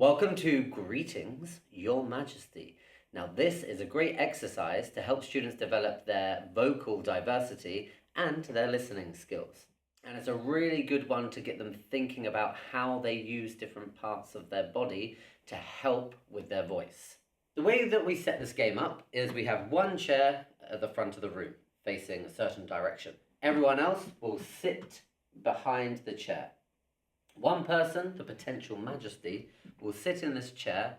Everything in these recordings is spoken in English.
Welcome to Greetings, Your Majesty. Now, this is a great exercise to help students develop their vocal diversity and their listening skills. And it's a really good one to get them thinking about how they use different parts of their body to help with their voice. The way that we set this game up is we have one chair at the front of the room facing a certain direction. Everyone else will sit behind the chair. One person, the potential Majesty, will sit in this chair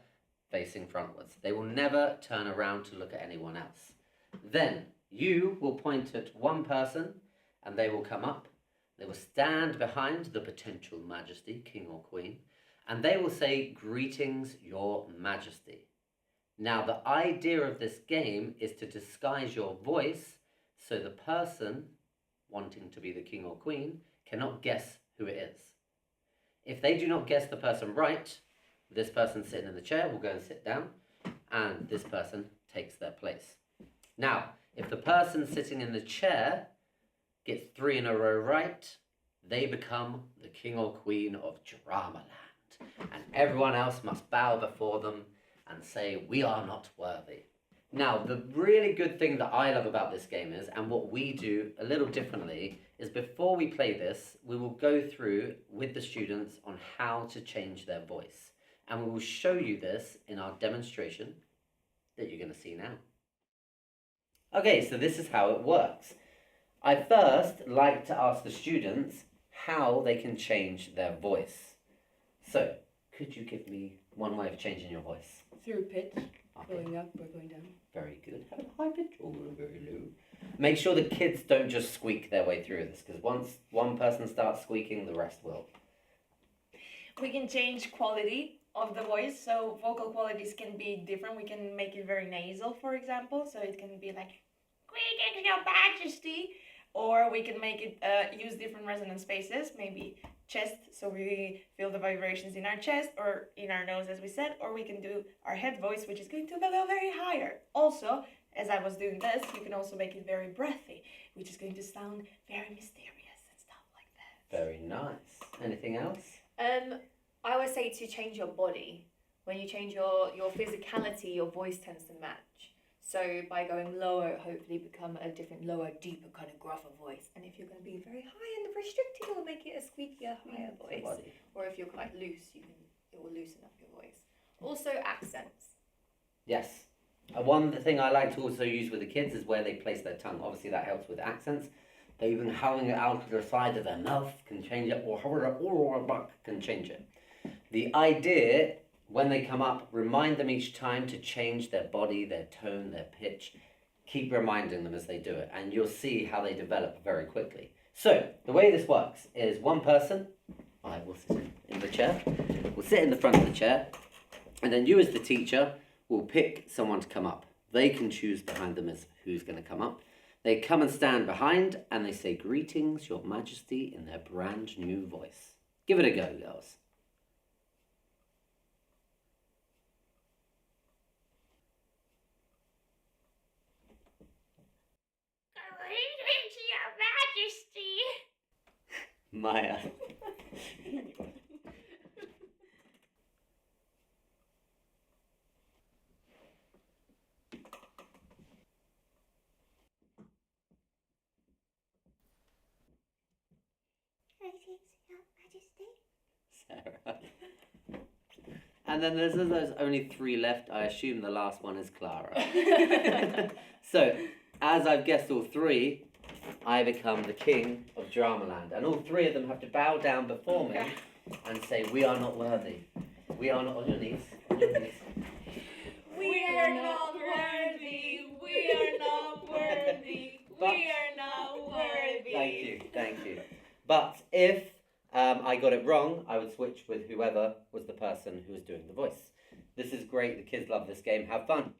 facing frontwards. They will never turn around to look at anyone else. Then you will point at one person and they will come up. They will stand behind the potential Majesty, King or Queen, and they will say, "Greetings, Your Majesty." Now, the idea of this game is to disguise your voice so the person wanting to be the King or Queen cannot guess who it is. If they do not guess the person right, this person sitting in the chair will go and sit down, and this person takes their place. Now, if the person sitting in the chair gets 3 in a row right, they become the King or Queen of Dramaland, and everyone else must bow before them and say, "We are not worthy." Now, the really good thing that I love about this game is, and what we do a little differently, is before we play this, we will go through with the students on how to change their voice. And we will show you this in our demonstration that you're going to see now. Okay, so this is how it works. I first like to ask the students how they can change their voice. So, could you give me one way of changing your voice? Through pitch, Okay. going up or going down. Very good. Have a high pitch or very low. Make sure the kids don't just squeak their way through this, because once one person starts squeaking, the rest will. We can change quality of the voice, so vocal qualities can be different. We can make it very nasal, for example, so it can be like, "Greetings, Your Majesty," or we can make it use different resonant spaces, maybe chest, so we feel the vibrations in our chest or in our nose, as we said, or we can do our head voice, which is going to go very higher. Also, as I was doing this, you can also make it very breathy, which is going to sound very mysterious and stuff like that. Very nice. Anything else? I would say to change your body. When you change your physicality, your voice tends to match. So by going lower, hopefully become a different lower, deeper, kind of gruffer voice. And if you're going to be very high and restricted, it will make it a squeakier, higher voice. Body. Or if you're quite loose, it will loosen up your voice. Also accents. Yes. One thing I like to also use with the kids is where they place their tongue. Obviously, that helps with accents. But even having it out to the side of their mouth can change it, or can change it. The idea, when they come up, remind them each time to change their body, their tone, their pitch. Keep reminding them as they do it, and you'll see how they develop very quickly. So, the way this works is one person, I will sit in the chair, will sit in the front of the chair, and then you as the teacher will pick someone to come up. They can choose behind them as who's going to come up. They come and stand behind, and they say, "Greetings, Your Majesty," in their brand new voice. Give it a go, girls. Greetings, Your Majesty. Maya. Greetings, Your Majesty. Sarah. And then there's only 3 left. I assume the last one is Clara. So, as I've guessed all 3, I become the King of Dramaland. And all 3 of them have to bow down before me and say, "We are not worthy. We are not," on your knees. On your knees. We are not worthy. We are not worthy. We are not worthy. Thank you. But if I got it wrong, I would switch with whoever was the person who was doing the voice. This is great. The kids love this game. Have fun.